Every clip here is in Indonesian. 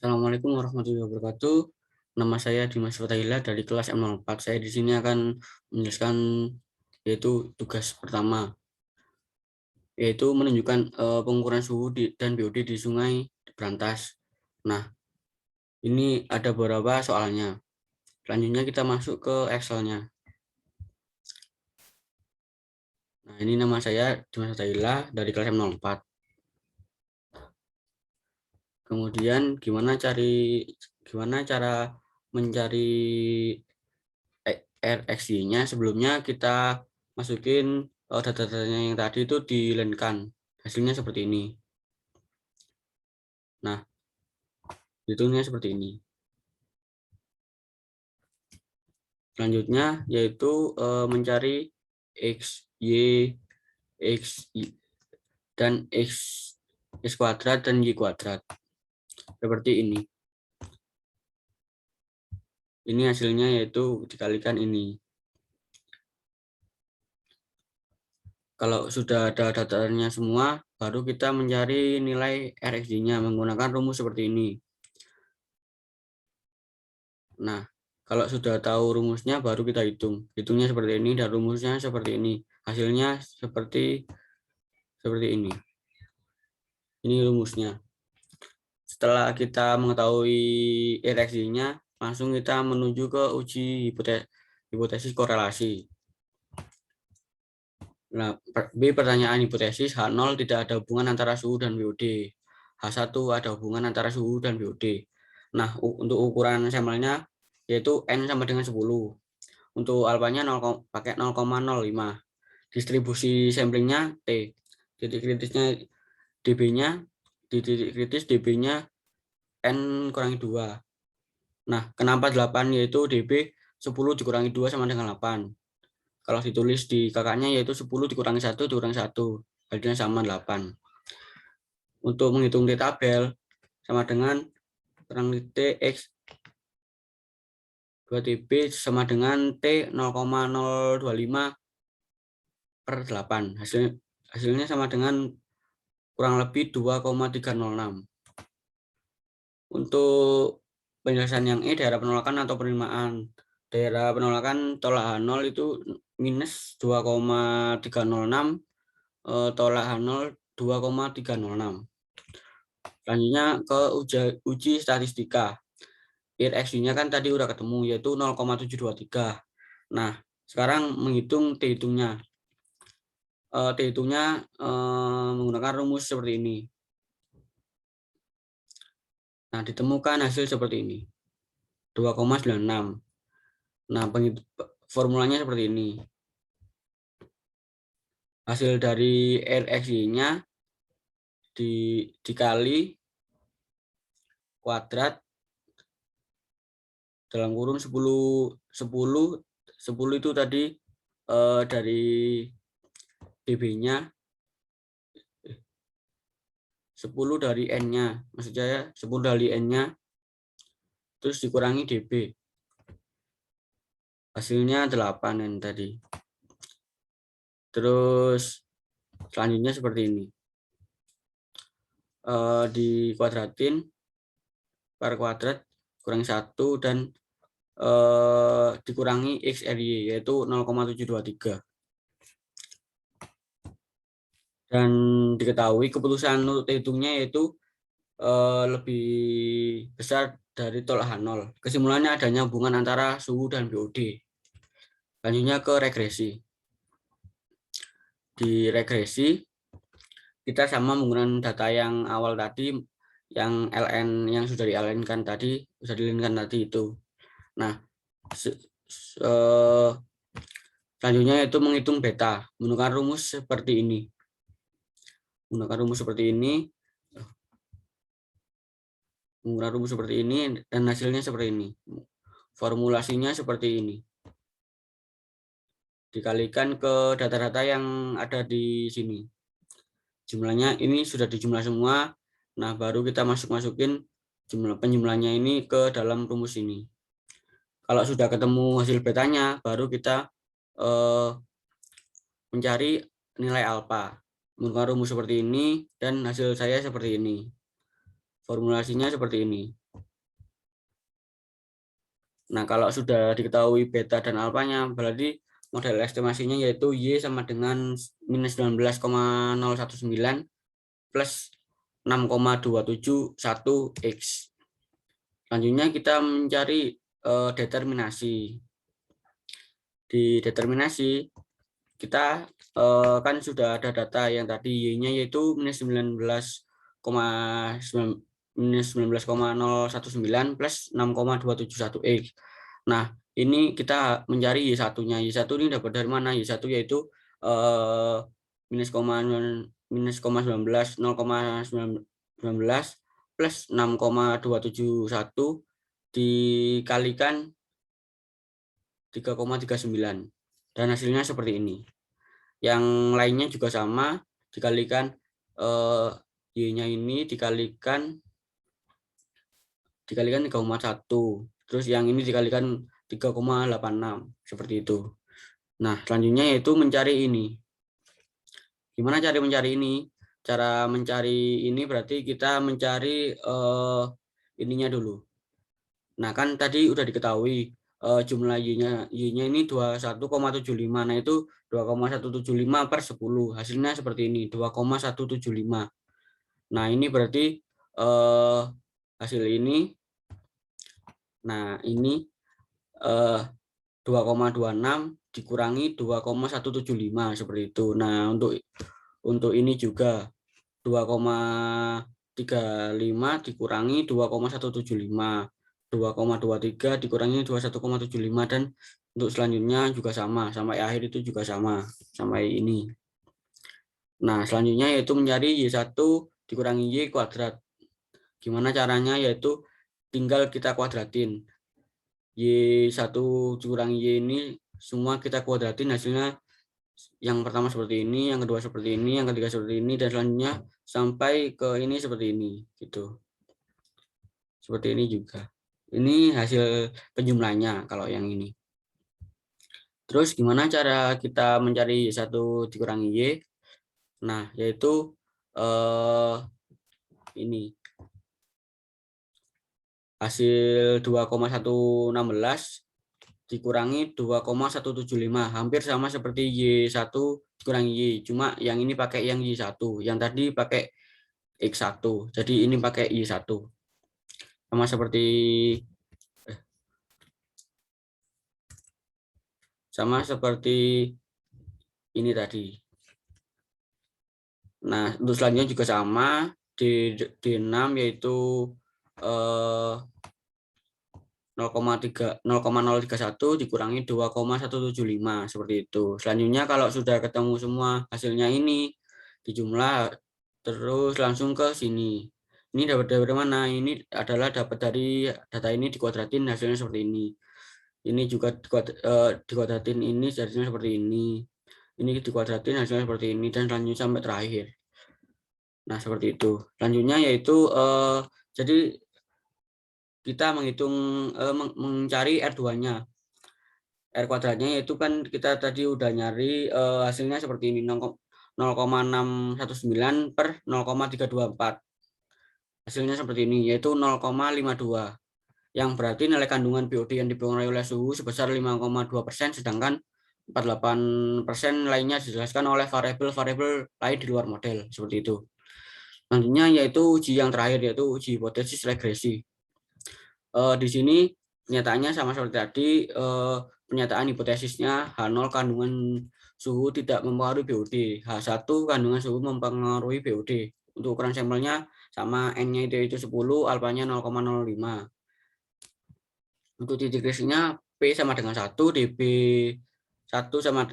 Assalamualaikum warahmatullahi wabarakatuh. Nama saya Dimas Fatahillah dari kelas M04. Saya di sini akan menjelaskan yaitu tugas pertama, yaitu menunjukkan pengukuran suhu dan BOD di Sungai Brantas. Nah, ini ada beberapa soalnya. Selanjutnya kita masuk ke Excel-nya. Nah, ini nama saya Dimas Fatahillah dari kelas M04. Kemudian gimana cara mencari RxY-nya? Sebelumnya kita masukin data-datanya yang tadi itu dilenkan. Hasilnya seperti ini. Nah, hitungnya seperti ini. Selanjutnya yaitu mencari X, Y, X, Y, dan X kuadrat dan Y kuadrat. Seperti ini. Ini hasilnya yaitu dikalikan ini. Kalau sudah ada datanya semua, baru kita mencari nilai RxY-nya menggunakan rumus seperti ini. Nah, kalau sudah tahu rumusnya, baru kita hitung. Hitungnya seperti ini dan rumusnya seperti ini. Hasilnya seperti ini. Ini rumusnya. Setelah kita mengetahui RxY-nya, langsung kita menuju ke uji hipotesis korelasi. Nah, B pertanyaan hipotesis H0 tidak ada hubungan antara suhu dan BOD. H1 ada hubungan antara suhu dan BOD. Nah, untuk ukuran sampelnya yaitu N sama dengan 10. Untuk alfanya pakai 0,05. Distribusi samplingnya T. Titik kritisnya dB-nya, di titik kritis dB-nya N kurangi 2. Nah, kenapa 8? Yaitu dB 10 dikurangi 2 sama dengan 8. Kalau ditulis di kakaknya yaitu 10 dikurangi 1 dikurangi 1. Hasilnya sama 8. Untuk menghitung T tabel sama dengan kurang T X 2 dB sama dengan T 0,025 per 8. Hasilnya sama dengan kurang lebih 2,306. Untuk penjelasan yang E, daerah penolakan atau penerimaan. Daerah penolakan tolak H0 itu minus 2,306, tolak H0 2,306. Selanjutnya ke uji statistika. RxY-nya kan tadi udah ketemu yaitu 0,723. Nah, sekarang menghitung T-hitungnya. T-hitungnya menggunakan rumus seperti ini. Nah, ditemukan hasil seperti ini. 2,96. Nah, formulanya seperti ini. Hasil dari RxY-nya dikali kuadrat dalam kurun 10 itu tadi dari dB-nya 10 dari N-nya. Maksud saya 10 dari N-nya terus dikurangi dB. Hasilnya 8 N tadi. Terus selanjutnya seperti ini. Dikuadratin per kuadrat kurangi 1 dan dikurangi XRY yaitu 0,723. Dan diketahui keputusan untuk hitungnya yaitu lebih besar dari tolak H0. Kesimpulannya adanya hubungan antara suhu dan BOD. Selanjutnya ke regresi. Di regresi kita sama menggunakan data yang awal tadi, yang LN yang sudah di-LN-kan tadi, itu. Nah, selanjutnya itu menghitung beta menggunakan rumus seperti ini. Dan hasilnya seperti ini. Formulasinya seperti ini. Dikalikan ke data-data yang ada di sini. Jumlahnya ini sudah dijumlah semua. Nah, baru kita masukin penjumlahnya ini ke dalam rumus ini. Kalau sudah ketemu hasil betanya, baru kita mencari nilai alfa. Menggunakan rumus seperti ini dan hasil saya seperti ini. Formulasinya seperti ini. Nah, kalau sudah diketahui beta dan alfanya, berarti model estimasinya yaitu Y sama dengan minus 19,019 plus 6,271 X. Selanjutnya kita mencari determinasi. Di determinasi, kita kan sudah ada data yang tadi Y-nya yaitu minus 19,019 plus 6,271 X. Nah, ini kita mencari Y1-nya. Y1 ini dapat dari mana? Y1 yaitu minus 0,19 plus 6,271 dikalikan 3,39. Dan hasilnya seperti ini. Yang lainnya juga sama, dikalikan Y-nya ini dikalikan 3,1. Terus yang ini dikalikan 3,86 seperti itu. Nah, selanjutnya yaitu mencari ini. Gimana cara mencari ini? Cara mencari ini berarti kita mencari ininya dulu. Nah, kan tadi udah diketahui jumlah Y-nya ini 21,75. Nah, itu 2,175 per 10. Hasilnya seperti ini, 2,175. Nah, ini berarti hasil ini. Nah, ini 2,26 dikurangi 2,175 seperti itu. Nah, untuk ini juga 2,35 dikurangi 2,175, 2,23 dikurangi 21,75, dan untuk selanjutnya juga sama, sampai akhir itu juga sama, sampai ini. Nah, selanjutnya yaitu mencari Y1 dikurangi Y kuadrat. Gimana caranya? Yaitu tinggal kita kuadratin. Y1 dikurangi Y ini semua kita kuadratin, hasilnya yang pertama seperti ini, yang kedua seperti ini, yang ketiga seperti ini, dan selanjutnya sampai ke ini seperti ini gitu. Seperti ini juga. Ini hasil penjumlahnya kalau yang ini. Terus gimana cara kita mencari Y1 dikurangi Y? Nah, yaitu ini hasil 2,116 dikurangi 2,175, hampir sama seperti Y1 dikurangi Y, cuma yang ini pakai yang Y1, yang tadi pakai X1, jadi ini pakai Y1. Sama seperti ini tadi. Nah, untuk selanjutnya juga sama, D6 yaitu 0,031 dikurangi 2,175 seperti itu. Selanjutnya kalau sudah ketemu semua hasilnya ini dijumlah terus langsung ke sini. Ini dapat dari mana? Ini adalah dapat dari data ini dikuadratin, hasilnya seperti ini. Ini juga dikuadratin, ini hasilnya seperti ini. Ini dikuadratin, hasilnya seperti ini, dan selanjutnya sampai terakhir. Nah, seperti itu. Selanjutnya yaitu jadi kita menghitung mencari R2-nya. R kuadratnya yaitu kan kita tadi udah nyari hasilnya seperti ini, 0,619 per 0,324. Hasilnya seperti ini, yaitu 0,52. Yang berarti nilai kandungan BOD yang dipengaruhi oleh suhu sebesar 5,2%, sedangkan 48% lainnya dijelaskan oleh variabel-variabel lain di luar model, seperti itu. Selanjutnya yaitu uji yang terakhir, yaitu uji hipotesis regresi. Di sini penyataannya sama seperti tadi, pernyataan hipotesisnya H0 kandungan suhu tidak mempengaruhi BOD, H1 kandungan suhu mempengaruhi BOD. Untuk ukuran sampelnya sama, N-nya itu 10, alfanya 0,05. Untuk titik regresinya P sama dengan 1, DB1 sama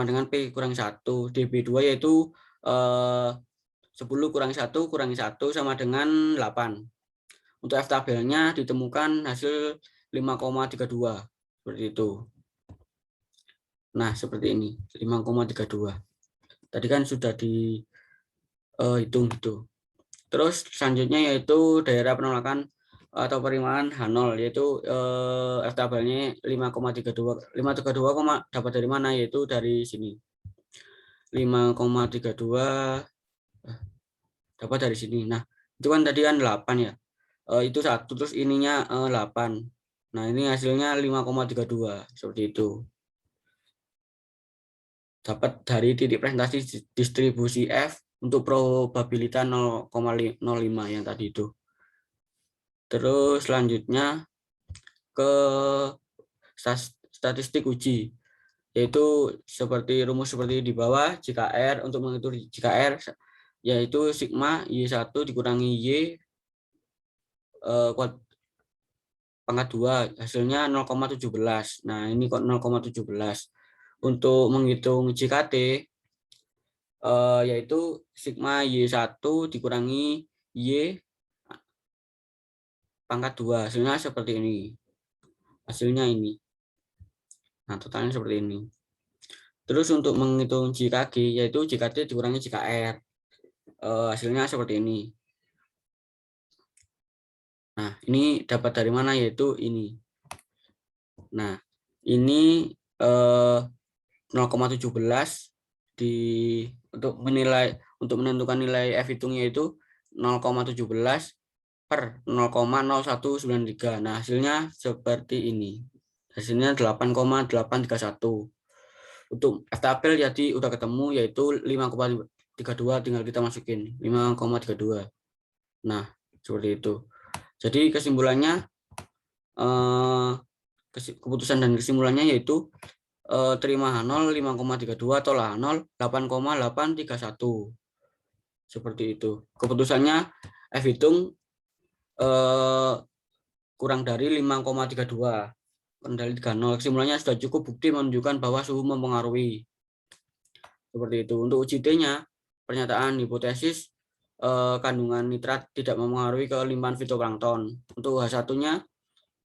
dengan P kurangi 1, DB2 yaitu 10 kurangi 1 kurangi 1 sama dengan 8. Untuk F tabelnya ditemukan hasil 5,32 seperti itu. Nah, seperti ini 5,32. Tadi kan sudah dihitung gitu. Terus selanjutnya yaitu daerah penolakan atau perimaan H0, yaitu F tabelnya 5,32. 5,32 dapat dari mana? Yaitu dari sini. 5,32 dapat dari sini. Nah, itu kan tadi kan 8 ya. Itu 1, terus ininya 8. Nah, ini hasilnya 5,32 seperti itu. Dapat dari titik presentasi distribusi F untuk probabilitas 0,05 yang tadi itu. Terus selanjutnya ke statistik uji, yaitu seperti rumus seperti di bawah. Jika R, untuk menghitung jika R yaitu sigma Y1 dikurangi Y pangkat 2, hasilnya 0,17. Nah, ini kok 0,17. Untuk menghitung JKT yaitu sigma Y1 dikurangi Y pangkat 2, hasilnya seperti ini. Hasilnya ini. Nah, totalnya seperti ini. Terus untuk menghitung JKG, yaitu JKT dikurangi JKR. Hasilnya seperti ini. Nah, ini dapat dari mana? Yaitu ini. Nah, ini 0,17 untuk menentukan nilai F hitungnya itu 0,17 per 0,0193. Nah, hasilnya seperti ini. Hasilnya 8,831. Untuk F tabel jadi udah ketemu, yaitu 5,32, tinggal kita masukin 5,32. Nah, seperti itu. Jadi kesimpulannya, keputusan dan kesimpulannya yaitu terima H0 5,32, tolak H0 8,831. Seperti itu. Keputusannya F hitung kurang dari 5,32. Kendali 30. Kesimpulannya sudah cukup bukti menunjukkan bahwa suhu mempengaruhi. Seperti itu. Untuk uji D-nya, pernyataan hipotesis kandungan nitrat tidak mempengaruhi kelimpahan fitoplankton. Untuk H1-nya,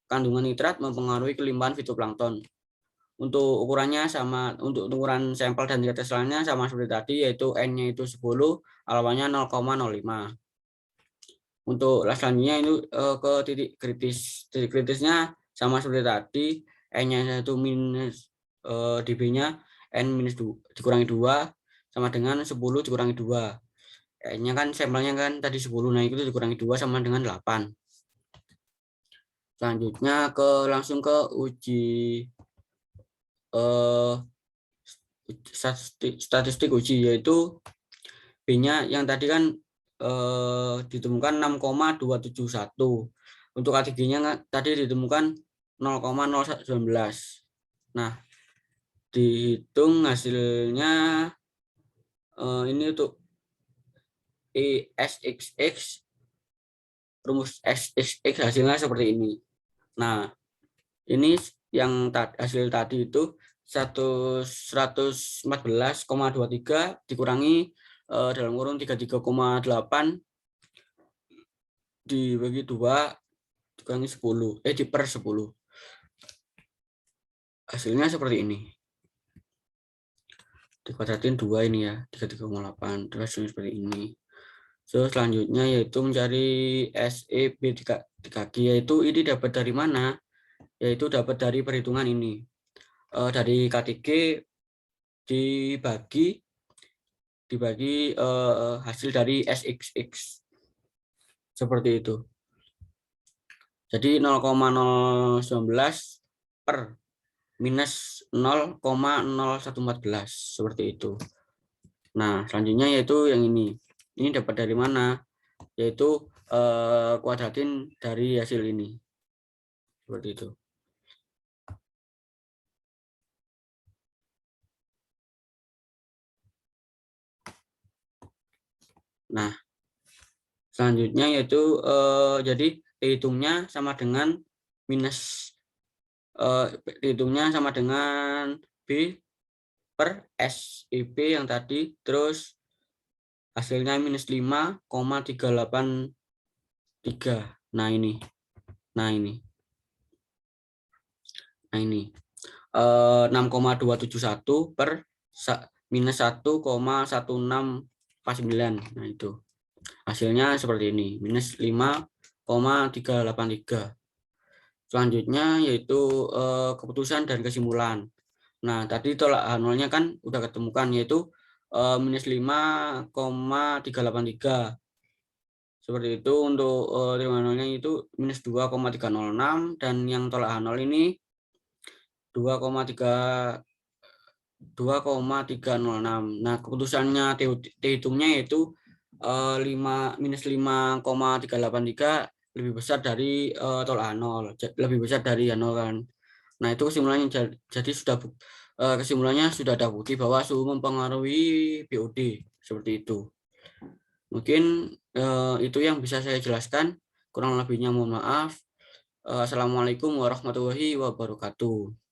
kandungan nitrat mempengaruhi kelimpahan fitoplankton. Untuk ukurannya sama, untuk ukuran sampel dan tes lainnya sama seperti tadi, yaitu N-nya itu 10, alpanya 0,05. Untuk selanjutnya itu ke titik kritis. Titik kritisnya sama seperti tadi, N-nya itu minus, dB-nya N minus dikurangi 2 sama dengan 10 dikurangi 2. N-nya kan sampelnya kan tadi 10, nah itu dikurangi 2 sama dengan 8. Selanjutnya langsung ke uji statistik uji, yaitu B-nya yang tadi kan ditemukan 6,271. Untuk ATG-nya tadi ditemukan 0,019. Nah, dihitung hasilnya ini untuk SXX, rumus SXX hasilnya seperti ini. Nah, ini yang hasil tadi itu 114,23 dikurangi dalam kurung 33,8 dibagi 2 dikurangi 10, per 10. Hasilnya seperti ini. Dikuadratin 2 ini ya, 33,8. Terus seperti ini. So, selanjutnya yaitu mencari SEB 3G, yaitu ini dapat dari mana? Yaitu dapat dari perhitungan ini. Dari K3 dibagi hasil dari SXX. Seperti itu. Jadi 0,019 per minus 0,0114 seperti itu. Nah, selanjutnya yaitu yang ini. Ini dapat dari mana? Yaitu kuadratin dari hasil ini. Seperti itu. Nah, selanjutnya yaitu jadi dihitungnya sama dengan minus dihitungnya sama dengan B per SIB yang tadi, terus hasilnya minus 5,383. Nah, ini 6,271 per minus 1,1649. Nah, itu hasilnya seperti ini, minus 5,383. Selanjutnya yaitu keputusan dan kesimpulan. Nah, tadi tolak H0-nya kan udah ketemukan, yaitu minus 5,383. Seperti itu untuk, trigonometrinya itu -2,306 dan yang tolak H0 ini 2,3 2,306. Nah, keputusannya T hitungnya yaitu, 5 -5,383 lebih besar dari, tolak H0, lebih besar dari H0 kan. Nah, itu kesimpulannya jadi kesimpulannya sudah ada bukti bahwa suhu mempengaruhi BOD, seperti itu. Mungkin, itu yang bisa saya jelaskan, kurang lebihnya mohon maaf. Assalamualaikum warahmatullahi wabarakatuh.